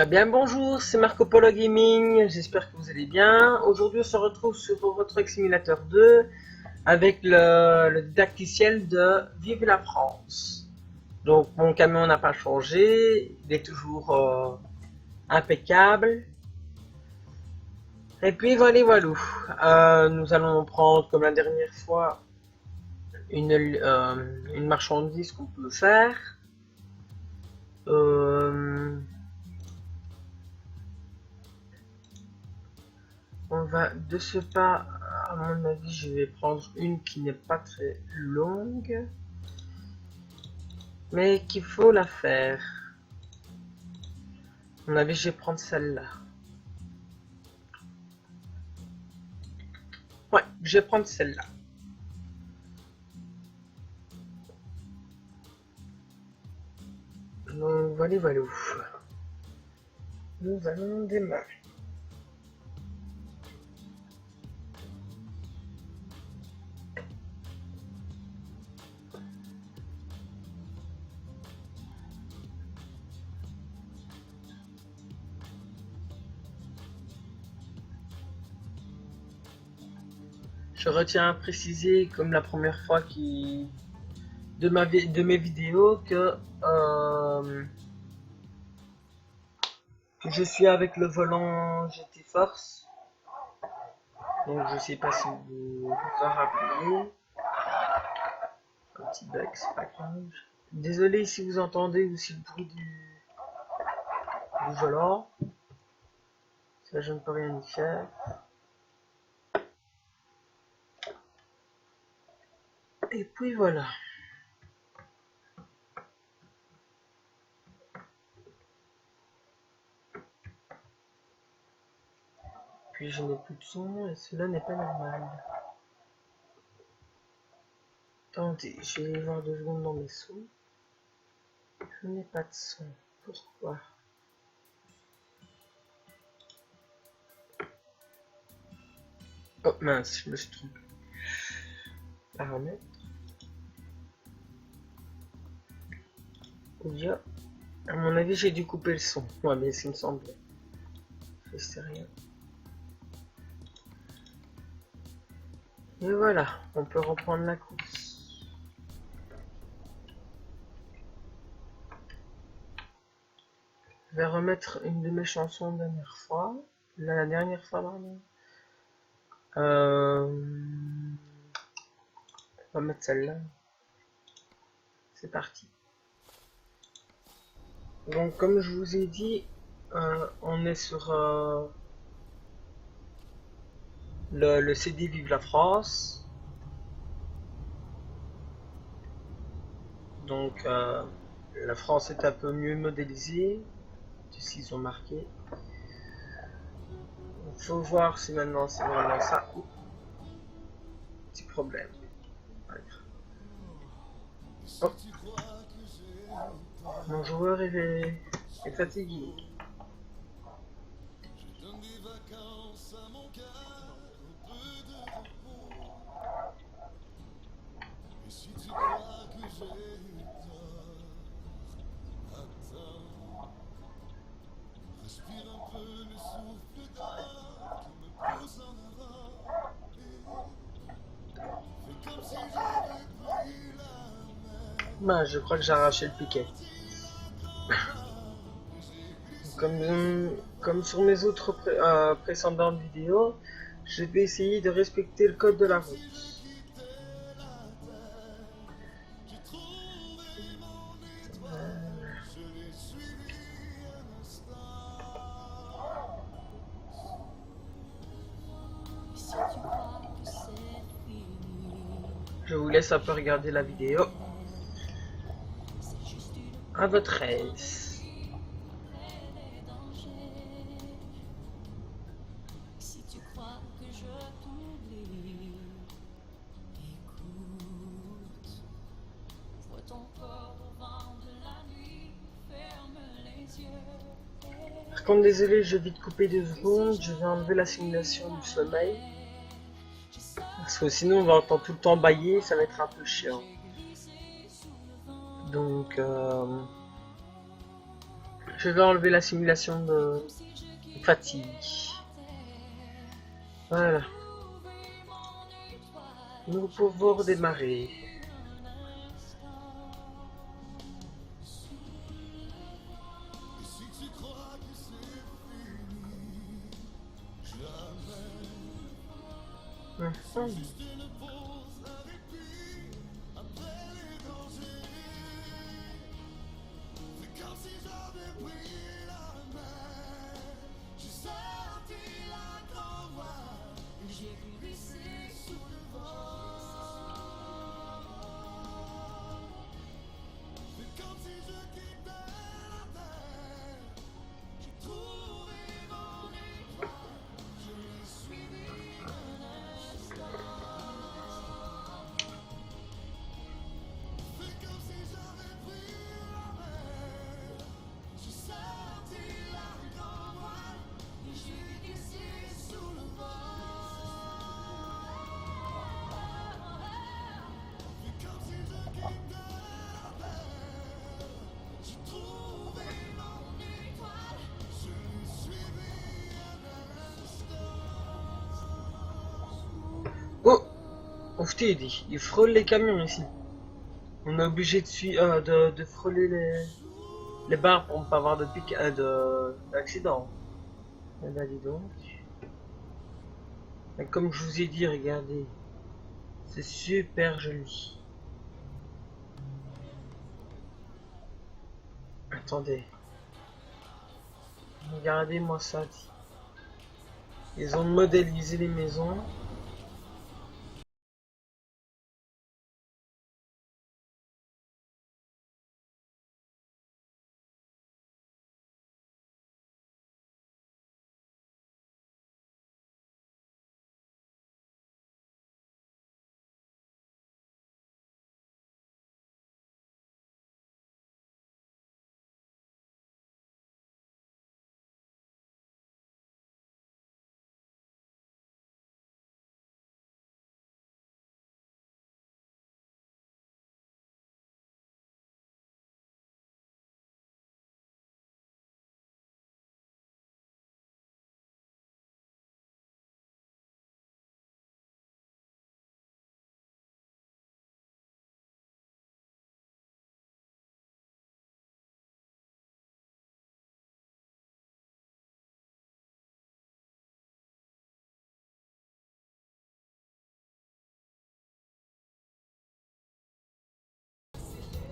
Bien bonjour, c'est Marco Polo Gaming, j'espère que vous allez bien. Aujourd'hui on se retrouve sur Euro Truck Simulator 2 avec le didacticiel de Vive la France. Donc mon camion n'a pas changé, il est toujours impeccable. Et puis voilà. Nous allons prendre comme la dernière fois une marchandise qu'on peut faire. On va de ce pas, à mon avis, je vais prendre une qui n'est pas très longue, mais qu'il faut la faire. À mon avis, je vais prendre celle-là. Ouais, je vais prendre celle-là. Donc voilà. Nous allons démarrer. Je retiens à préciser, comme la première fois de mes vidéos, que je suis avec le volant GT Force. Donc je sais pas si vous vous en rappelez. Un petit bug, c'est pas grave. Désolé si vous entendez aussi le bruit du volant. Ça, je ne peux rien y faire. Et puis voilà. Puis je n'ai plus de son et cela n'est pas normal. Attendez, je vais voir 2 secondes dans mes sons. Je n'ai pas de son. Pourquoi? Oh mince, je me suis trompé. Paramètres. Audio. À mon avis, j'ai dû couper le son. Ouais, mais ça me semblait. Je sais rien. Et voilà, on peut reprendre la course. Je vais remettre une de mes chansons de la dernière fois, pardon. On va mettre celle-là. C'est parti. Donc comme je vous ai dit, on est sur le CD Vive la France. Donc la France est un peu mieux modélisée. Ici ils ont marqué. Il faut voir si maintenant c'est vraiment ça. Petit problème. Oh. Mon joueur est fatigué. Ben, je crois que j'ai arraché le piquet. Comme sur mes autres précédentes vidéos, je vais essayer de respecter le code de la route. Je vous laisse un peu regarder la vidéo. À votre aise. Par contre, désolé, je vais vite couper 2 secondes. Je vais enlever la simulation du sommeil. Parce que sinon, on va entendre tout le temps bailler, ça va être un peu chiant. Donc, Je vais enlever la simulation de fatigue. Voilà. Nous pouvons redémarrer. Oh, dit, il frôle les camions ici. On est obligé de frôler les barres pour ne pas avoir d'accident. Eh ben dis donc. Et comme je vous ai dit, regardez, c'est super joli. Attendez. Regardez-moi ça. Ils ont modélisé les maisons.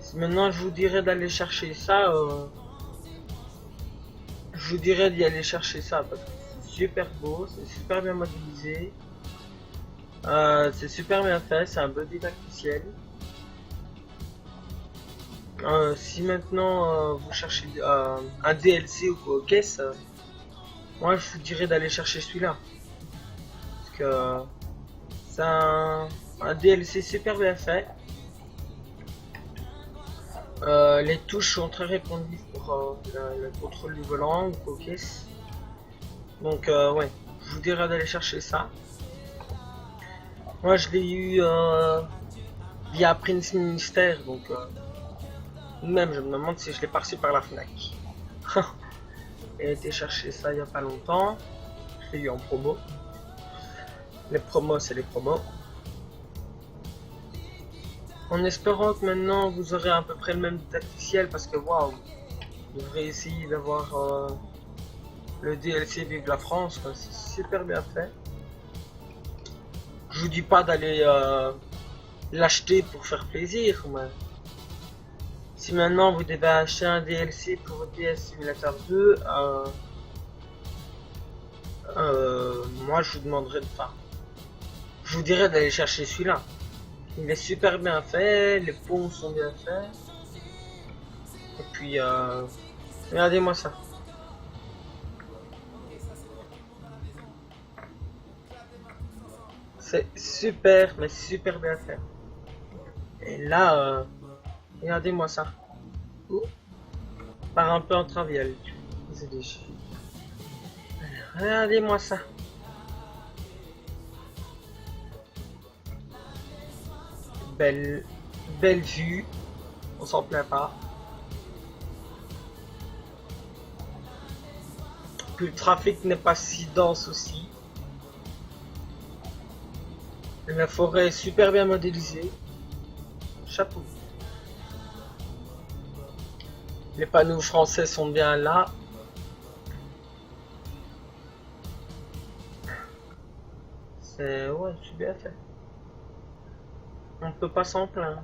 Si maintenant je vous dirais d'aller chercher ça, je vous dirais d'y aller chercher ça parce que c'est super beau, c'est super bien modélisé, c'est super bien fait, c'est un beau didacticiel. Si maintenant vous cherchez un DLC ou quoi, caisse, moi je vous dirais d'aller chercher celui-là parce que c'est un DLC super bien fait. Les touches sont très répandues pour le contrôle du volant ou aux caisses. Donc ouais, je vous dirais d'aller chercher ça. Moi je l'ai eu via Prince Minister, donc même je me demande si je l'ai pas reçu par la Fnac. J'ai été chercher ça il y a pas longtemps. Je l'ai eu en promo. Les promos c'est les promos. En espérant que maintenant vous aurez à peu près le même tacticiel parce que waouh, vous devrez essayer d'avoir le DLC Vive la France, c'est super bien fait. Je vous dis pas d'aller l'acheter pour faire plaisir, mais si maintenant vous devez acheter un DLC pour PS Simulator 2, moi je vous demanderai de faire. Je vous dirais d'aller chercher celui-là. Il est super bien fait, les ponts sont bien faits. Et puis, regardez-moi ça. C'est super, mais super bien fait. Et là, regardez-moi ça. Par un peu en traviole. Regardez-moi ça. Belle vue. On s'en plaint pas. puis le trafic n'est pas si dense aussi. La forêt est super bien modélisée. Chapeau. Les panneaux français sont bien là. C'est bien fait. On ne peut pas s'en plaindre.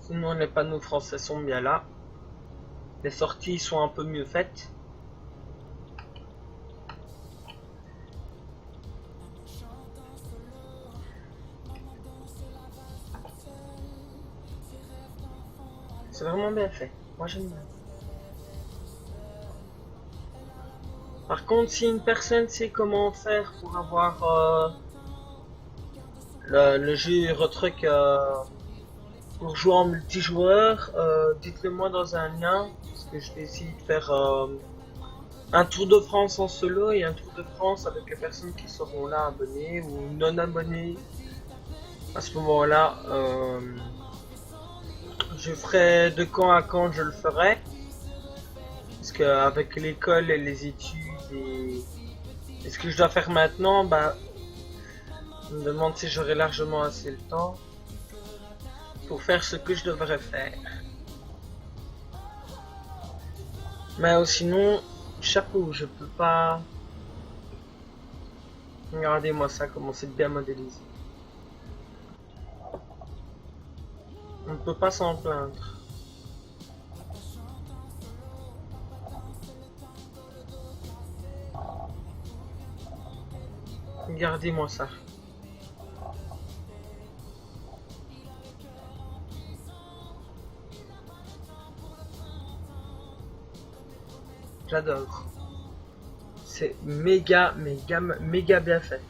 Sinon les panneaux français sont bien là. Les sorties sont un peu mieux faites. C'est vraiment bien fait. Moi j'aime bien. Par contre, si une personne sait comment faire pour avoir le jeu Retruc pour jouer en multijoueur, dites-le moi dans un lien, parce que je vais essayer de faire un Tour de France en solo et un Tour de France avec les personnes qui seront là abonnées ou non abonnées. À ce moment-là, je ferai de camp à camp, je le ferai. Parce qu'avec l'école et les études et ce que je dois faire maintenant, bah, je me demande si j'aurai largement assez le temps pour faire ce que je devrais faire. Mais sinon, chapeau, je peux pas. Regardez-moi ça, comment c'est bien modélisé. On ne peut pas s'en plaindre. Regardez-moi ça. J'adore. C'est méga bien fait.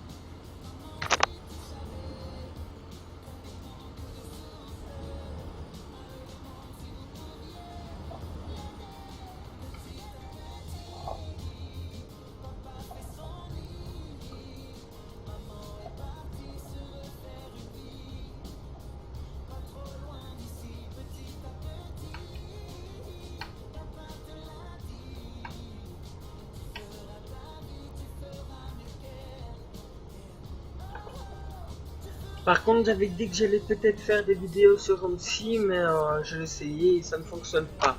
Par contre, j'avais dit que j'allais peut-être faire des vidéos sur Homsi, mais je l'ai essayé et ça ne fonctionne pas.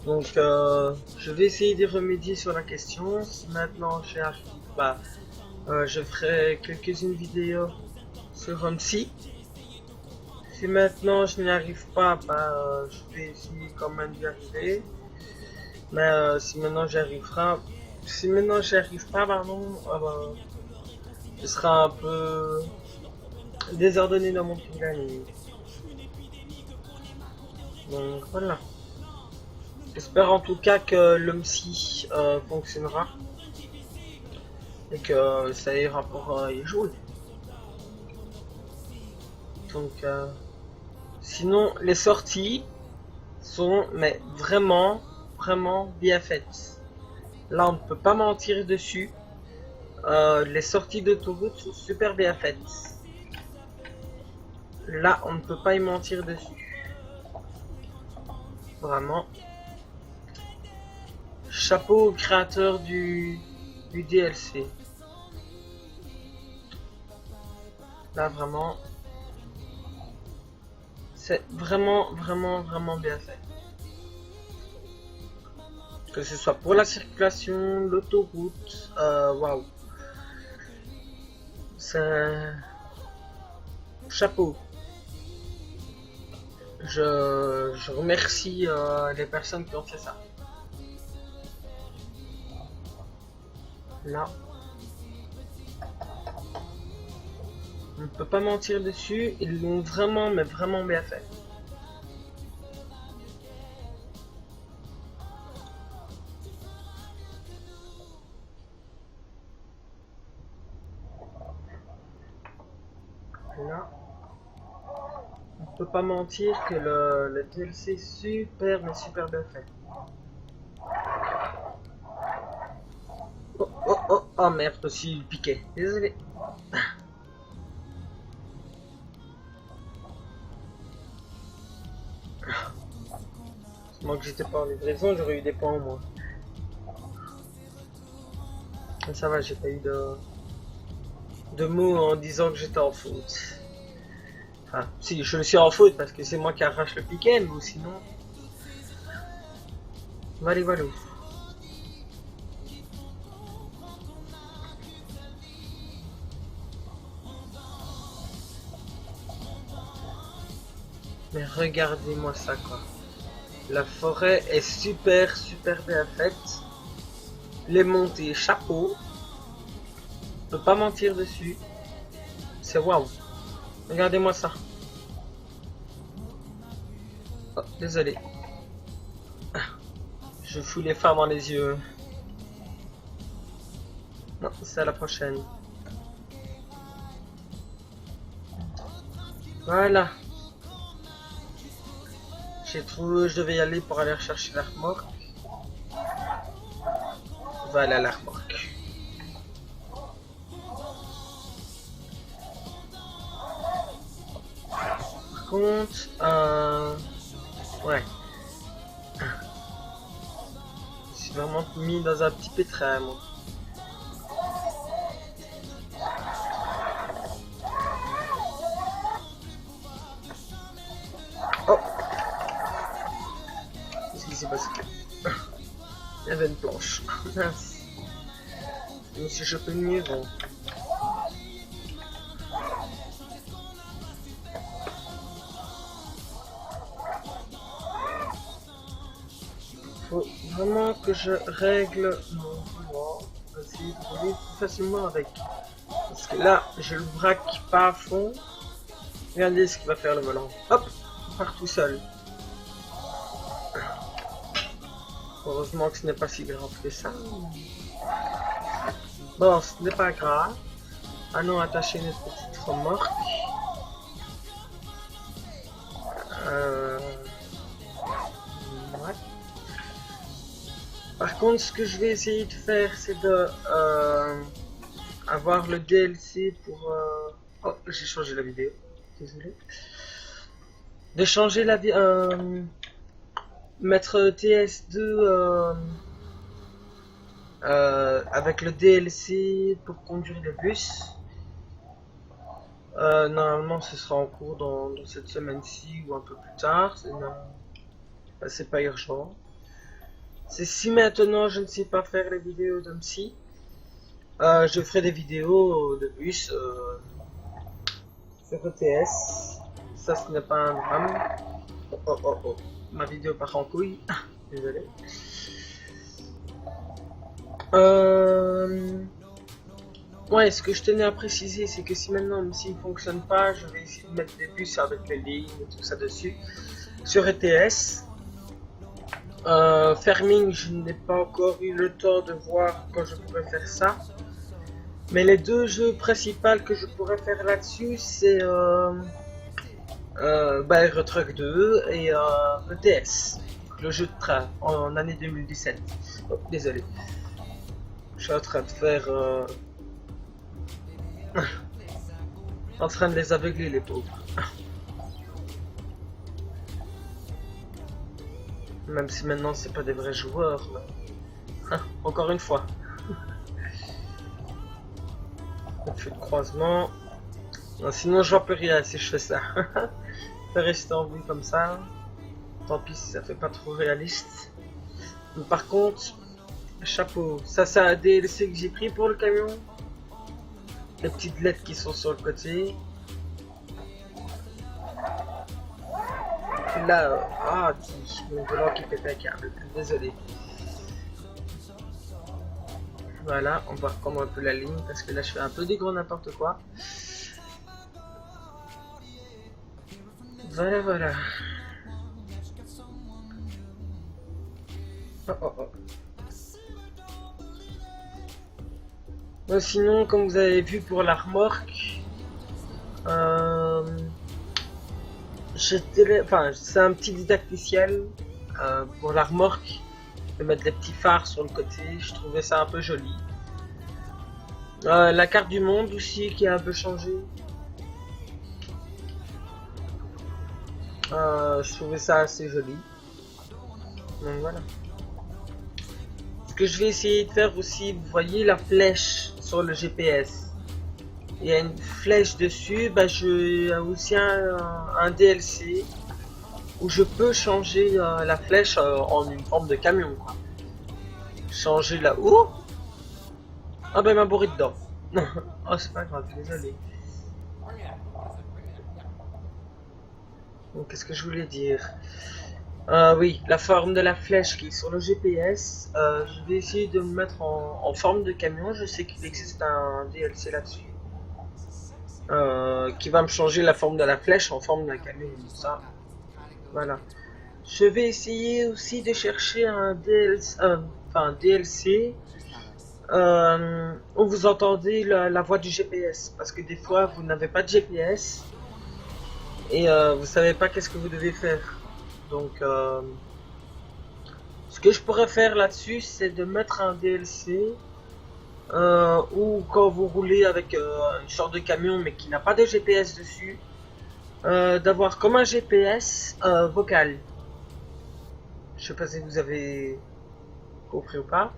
Donc, je vais essayer d'y remédier sur la question. Si maintenant j'y arrive pas, je ferai quelques-unes vidéos sur Homsi. Si maintenant je n'y arrive pas, bah, je vais essayer quand même d'y arriver. Mais si maintenant j'y arrive pas, pardon, ce sera un peu désordonné dans mon planning. Donc voilà. J'espère en tout cas que l'OMSI fonctionnera et que ça ira pour y jouer. Donc sinon les sorties sont mais vraiment bien faites. Là on ne peut pas mentir dessus. Les sorties d'autoroute sont super bien faites. Là, on ne peut pas y mentir dessus. Vraiment. Chapeau au créateur du DLC. Là, vraiment. C'est vraiment bien fait. Que ce soit pour la circulation, l'autoroute, waouh. C'est... Chapeau. Je remercie les personnes qui ont fait ça. Là. On ne peut pas mentir dessus, ils l'ont vraiment bien fait. Là. On peut pas mentir que le DLC est super bien fait. Oh, Oh merde, aussi le piquet. Désolé. Moi que j'étais pas en livraison, j'aurais eu des points au moins. Mais ça va, j'ai pas eu de mots en disant que j'étais en faute. Enfin, si, je suis en faute parce que c'est moi qui arrache le piquet, mais sinon... Valou valou. Mais regardez-moi ça quoi. La forêt est super bien faite. Les montées, chapeau. Je peux pas mentir dessus. C'est waouh. Regardez-moi ça. Oh, désolé. Je fous les femmes dans les yeux. Non, c'est à la prochaine. Voilà. J'ai trouvé, je devais y aller pour aller rechercher la remorque. Voilà la remorque. Par contre, ouais. Je suis vraiment mis dans un petit pétrin, moi. Oh! Qu'est-ce qui s'est passé? Il y avait une planche. Mince. Je me suis chopé le mur. Faut vraiment que je règle mon volant. Vas-y, rouler plus facilement avec. Parce que là, je le braque pas à fond. Regardez ce qu'il va faire le volant. Hop, il part tout seul. Heureusement que ce n'est pas si grave que ça. Bon, ce n'est pas grave. Allons attacher notre petite remorque. Ouais. Par contre, ce que je vais essayer de faire, c'est de avoir le DLC pour... Oh, j'ai changé la vidéo. Désolé. De changer la vidéo... mettre TS2 avec le DLC pour conduire le bus. Normalement ce sera en cours dans cette semaine-ci ou un peu plus tard. C'est pas urgent. C'est si maintenant je ne sais pas faire les vidéos de psy, je ferai des vidéos de bus sur ETS. Ça ce n'est pas un drame. Oh. Ma vidéo part en couille. Désolé. Ouais, ce que je tenais à préciser, c'est que si maintenant même s'il ne fonctionne pas, je vais essayer de mettre des bus avec les lignes et tout ça dessus sur ETS. Farming, je n'ai pas encore eu le temps de voir quand je pourrais faire ça. Mais les deux jeux principaux que je pourrais faire là-dessus, c'est Euro Truck 2 et ETS, le jeu de train en année 2017. Oh, désolé. Je suis en train de faire... en train de les aveugler les pauvres. Même si maintenant c'est pas des vrais joueurs. Mais... encore une fois. Le feu de croisement. Non, sinon je vois plus rien si je fais ça. Je vais rester en vue comme ça. Tant pis si ça fait pas trop réaliste. Mais par contre, chapeau. Ça c'est un DLC que j'ai pris pour le camion. Les petites lettres qui sont sur le côté. Là, mon volant qui pète un câble. Désolé. Voilà, on va reprendre un peu la ligne parce que là je fais un peu des gros n'importe quoi. Voilà. Oh. Bon, sinon, comme vous avez vu pour la remorque, c'est un petit didacticiel pour la remorque, de mettre des petits phares sur le côté. Je trouvais ça un peu joli. La carte du monde aussi qui a un peu changé. Je trouvais ça assez joli. Donc voilà. Ce que je vais essayer de faire aussi, vous voyez la flèche sur le GPS. Il y a une flèche dessus, bah j'ai aussi un DLC où je peux changer la flèche en une forme de camion, quoi. Changer là où. Ah ben il m'a bourré dedans. Oh c'est pas grave, désolé. Donc qu'est-ce que je voulais dire? Oui, la forme de la flèche qui est sur le GPS, je vais essayer de me mettre en forme de camion. Je sais qu'il existe un DLC là-dessus. Qui va me changer la forme de la flèche en forme d'un camion, ça. Voilà. Je vais essayer aussi de chercher un DLC, enfin DLC où vous entendez la voix du GPS, parce que des fois vous n'avez pas de GPS et vous savez pas qu'est-ce que vous devez faire. Donc ce que je pourrais faire là-dessus, c'est de mettre un DLC où quand vous roulez avec une sorte de camion mais qui n'a pas de GPS dessus, d'avoir comme un GPS vocal. Je sais pas si vous avez compris ou pas.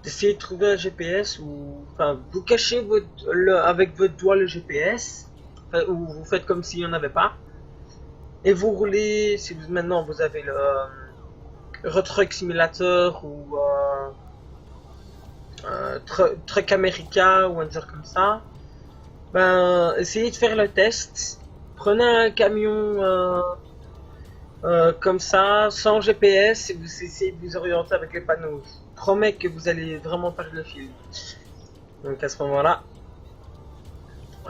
D'essayer de trouver un GPS ou enfin vous cachez avec votre doigt le GPS, enfin, ou vous faites comme s'il n'y en avait pas et vous roulez. Si vous, maintenant vous avez le Euro Truck Simulator ou Truck America ou un truc comme ça, ben essayez de faire le test. Prenez un camion comme ça, sans GPS, et vous essayez de vous orienter avec les panneaux. Je promets que vous allez vraiment perdre le fil. Donc à ce moment-là,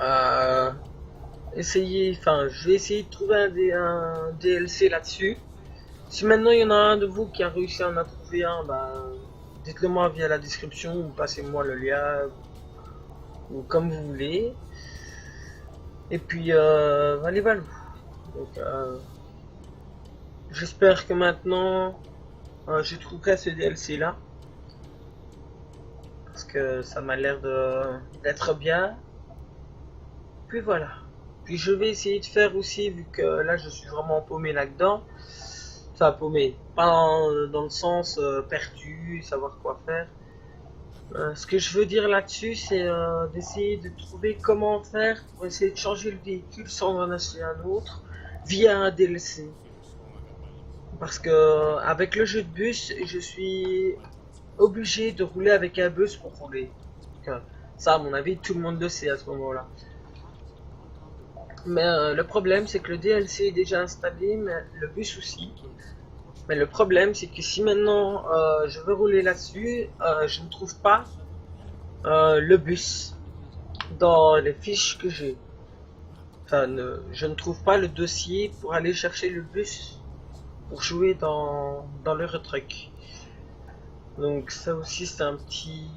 euh, je vais essayer de trouver un DLC là-dessus. Si maintenant il y en a un de vous qui a réussi à en trouver un, bah, dites-le moi via la description ou passez-moi le lien ou comme vous voulez. Et puis, allez, voilà. Donc, j'espère que maintenant je trouverai ce DLC là. Parce que ça m'a l'air d'être bien. Puis voilà. Puis je vais essayer de faire aussi, vu que là je suis vraiment paumé là-dedans. Enfin paumé, pas dans le sens perdu, savoir quoi faire. Ce que je veux dire là-dessus, c'est d'essayer de trouver comment faire pour essayer de changer le véhicule sans en acheter un autre via un DLC. Parce que avec le jeu de bus, je suis obligé de rouler avec un bus pour rouler. Donc, ça, à mon avis, tout le monde le sait à ce moment-là. Mais le problème, c'est que le DLC est déjà installé, mais le bus aussi. Mais le problème, c'est que si maintenant je veux rouler là-dessus, je ne trouve pas le bus dans les fiches que j'ai. Enfin, je ne trouve pas le dossier pour aller chercher le bus pour jouer dans le retruck. Donc ça aussi, c'est un petit...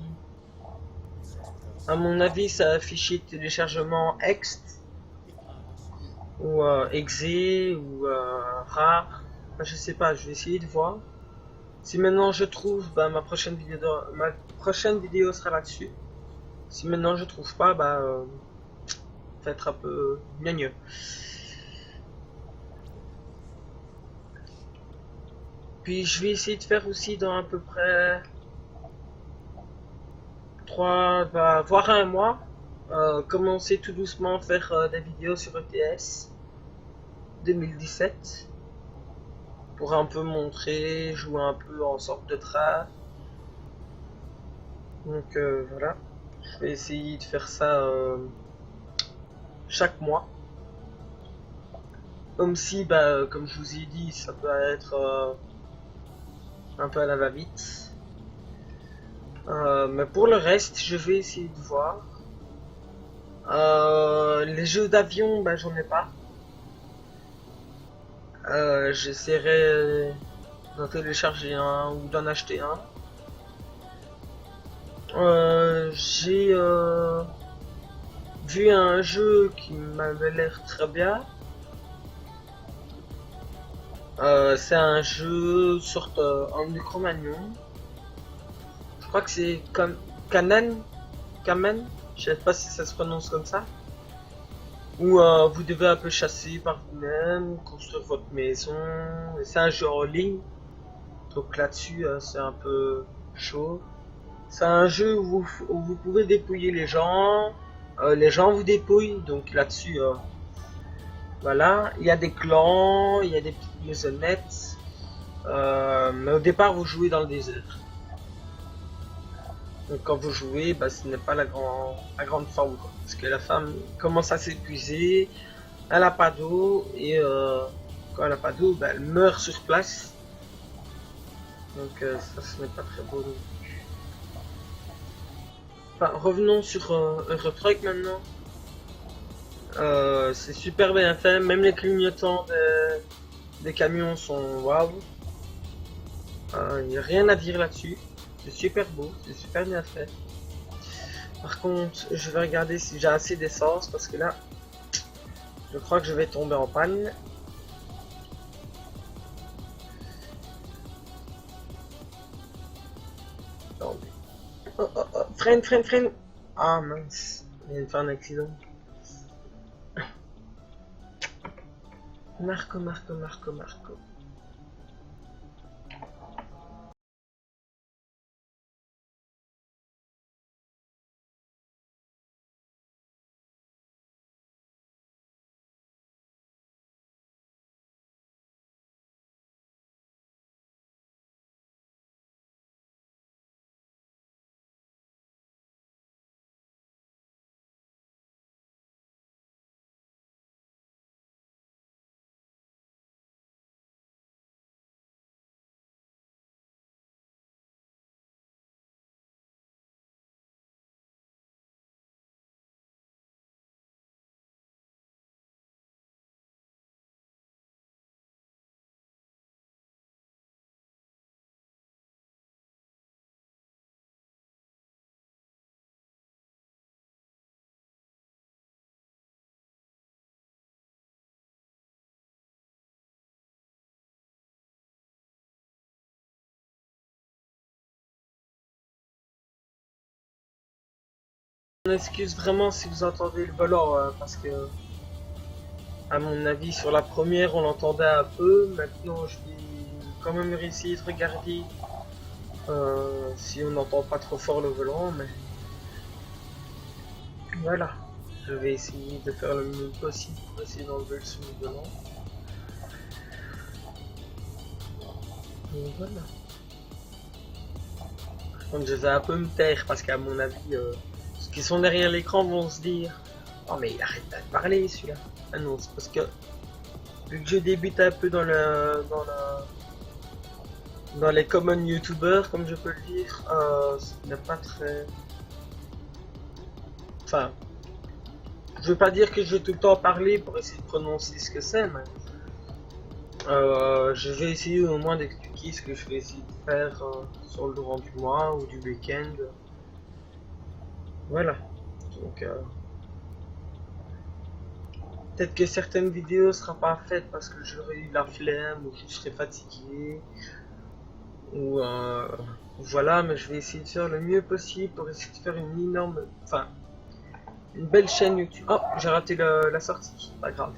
À mon avis, c'est un fichier de téléchargement ext ou exe ou rare. Enfin, je sais pas, je vais essayer de voir. Si maintenant je trouve, bah, ma prochaine vidéo sera là-dessus. Si maintenant je trouve pas, bah, ça va être un peu mieux. Puis je vais essayer de faire aussi dans à peu près 3, bah, voire un mois, commencer tout doucement à faire des vidéos sur ETS 2017 pour un peu montrer, jouer un peu en sorte de train. Donc voilà, je vais essayer de faire ça chaque mois. Comme si, bah, comme je vous ai dit, ça peut être un peu à la va-vite. Mais pour le reste, je vais essayer de voir. Les jeux d'avion, bah, j'en ai pas. J'essaierai d'en télécharger un ou d'en acheter un. J'ai vu un jeu qui m'avait l'air très bien. C'est un jeu sorte en Micromanion. Je crois que c'est Kamen. Je sais pas si ça se prononce comme ça. Où vous devez un peu chasser par vous-même, construire votre maison. C'est un jeu en ligne. Donc là-dessus, c'est un peu chaud. C'est un jeu où vous pouvez dépouiller les gens vous dépouillent, donc là-dessus, voilà. Il y a des clans, il y a des petites maisonnettes, mais au départ vous jouez dans le désert. Donc quand vous jouez, bah, ce n'est pas la grande forme, quoi. Parce que la femme commence à s'épuiser, elle n'a pas d'eau, et quand elle n'a pas d'eau, bah, elle meurt sur place. Donc ça, ce n'est pas très beau. Enfin, revenons sur Eurotruck maintenant. C'est super bien fait, même les clignotants des camions sont waouh. Il n'y a rien à dire là-dessus. C'est super beau, c'est super bien fait. Par contre, je vais regarder si j'ai assez d'essence parce que là, je crois que je vais tomber en panne. Attendez. Oh, oh, oh, freine, freine, freine. Ah mince, il vient de faire un accident. Marco, Marco, Marco, Marco. On excuse vraiment si vous entendez le volant, parce que, à mon avis, sur la première, on l'entendait un peu. Maintenant, je vais quand même essayer de regarder si on n'entend pas trop fort le volant, mais voilà. Je vais essayer de faire le mieux possible pour essayer d'enlever le son du volant. Et voilà. Par contre, je vais un peu me taire parce qu'à mon avis, ceux qui sont derrière l'écran vont se dire: oh, mais il arrête pas de parler celui-là. Ah non, c'est parce que vu que je débute un peu dans les common youtubeurs, comme je peux le dire, ce n'est pas très. Enfin, je veux pas dire que je vais tout le temps parler pour essayer de prononcer ce que c'est, mais je vais essayer au moins d'expliquer ce que je vais essayer de faire sur le durant du mois ou du week-end. Voilà. Donc, peut-être que certaines vidéos ne seront pas faites parce que j'aurai eu la flemme ou je serai fatigué. Ou voilà, mais je vais essayer de faire le mieux possible pour essayer de faire une énorme. Enfin, une belle chaîne YouTube. Oh, j'ai raté la sortie. Pas grave.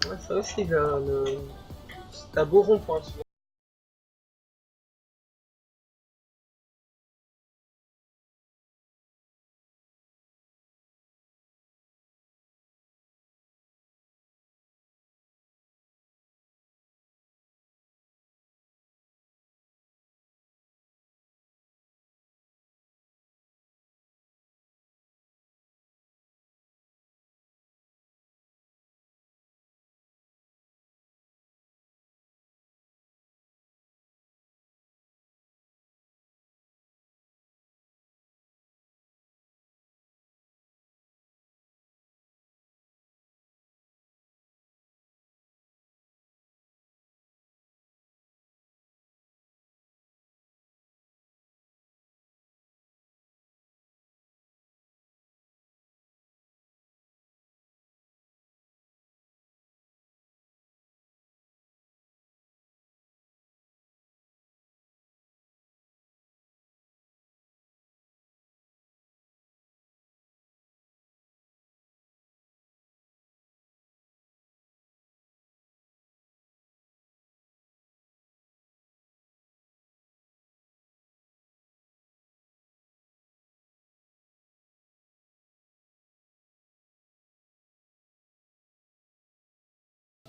Ouais, ça aussi, c'est un beau rond-point.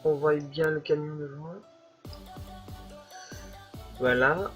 On voit bien le camion de loin. Voilà.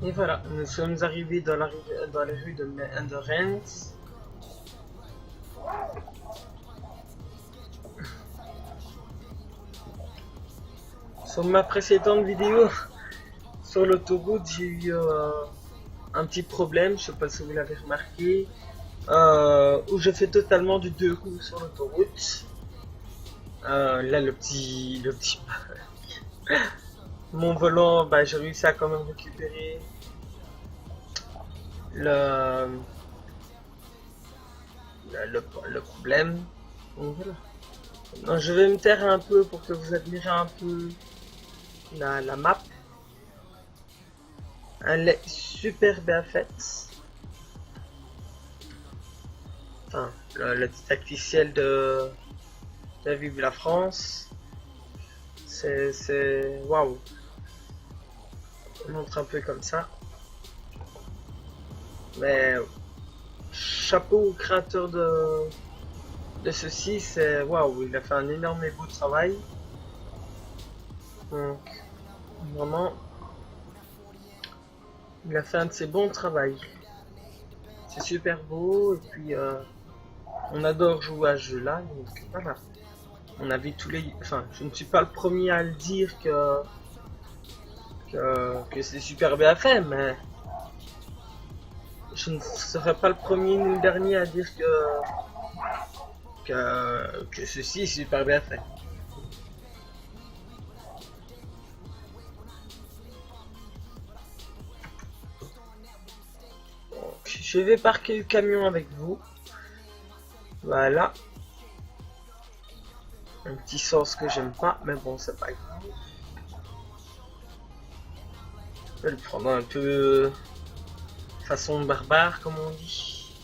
Et voilà, nous sommes arrivés dans les rues de Rennes. Sur ma précédente vidéo sur l'autoroute, j'ai eu un petit problème, je sais pas si vous l'avez remarqué, où je fais totalement du deux roues sur l'autoroute. Là, le petit mon volant, bah, j'ai réussi à quand même récupérer le, le problème. Donc, voilà. Non, je vais me taire un peu pour que vous admirez un peu la map. Elle est super bien faite. Enfin, le tacticiel de Vive la France. C'est waouh. On montre un peu comme ça. Mais chapeau au créateur de ceci, c'est waouh, il a fait un énorme et beau travail. Donc, vraiment, il a fait un de ses bons travail. C'est super beau, et puis on adore jouer à ce jeu-là, donc voilà. On a vu tous les. Enfin, je ne suis pas le premier à le dire que c'est super bien fait, mais je ne serai pas le premier ni le dernier à dire que ceci est super bien fait. Donc, je vais parquer le camion avec vous. Voilà. Un petit sens que j'aime pas, mais bon, c'est pas grave. Je vais le prendre un peu façon barbare, comme on dit.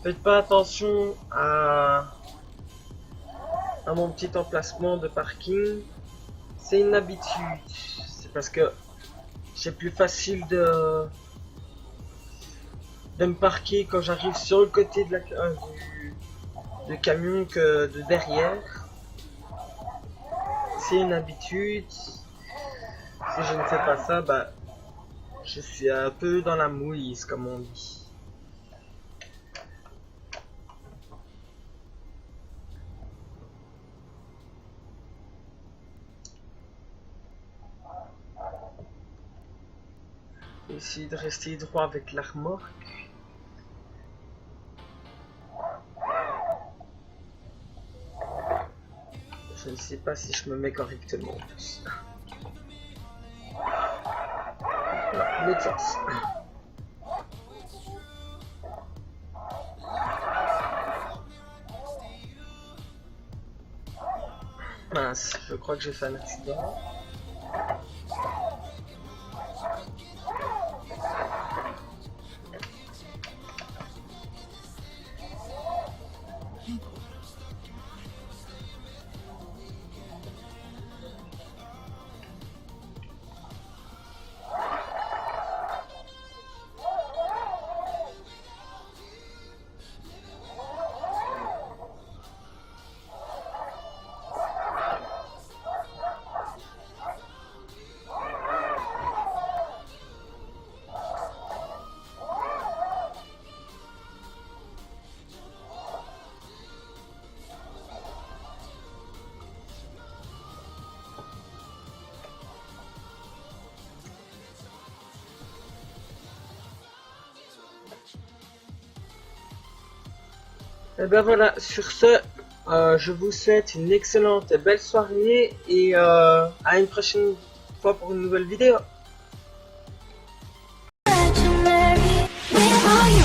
Faites pas attention à mon petit emplacement de parking. C'est une habitude. C'est parce que c'est plus facile de me parquer quand j'arrive sur le côté de du camion que de derrière. C'est une habitude. Si je ne fais pas ça, bah, je suis un peu dans la mouise, comme on dit. Essayer de rester droit avec la remorque. Je ne sais pas si je me mets correctement. Voilà, l'autre sens. mince, je crois que j'ai fait un accident. Et ben voilà, sur ce, je vous souhaite une excellente et belle soirée et à une prochaine fois pour une nouvelle vidéo. Legendary, where are you?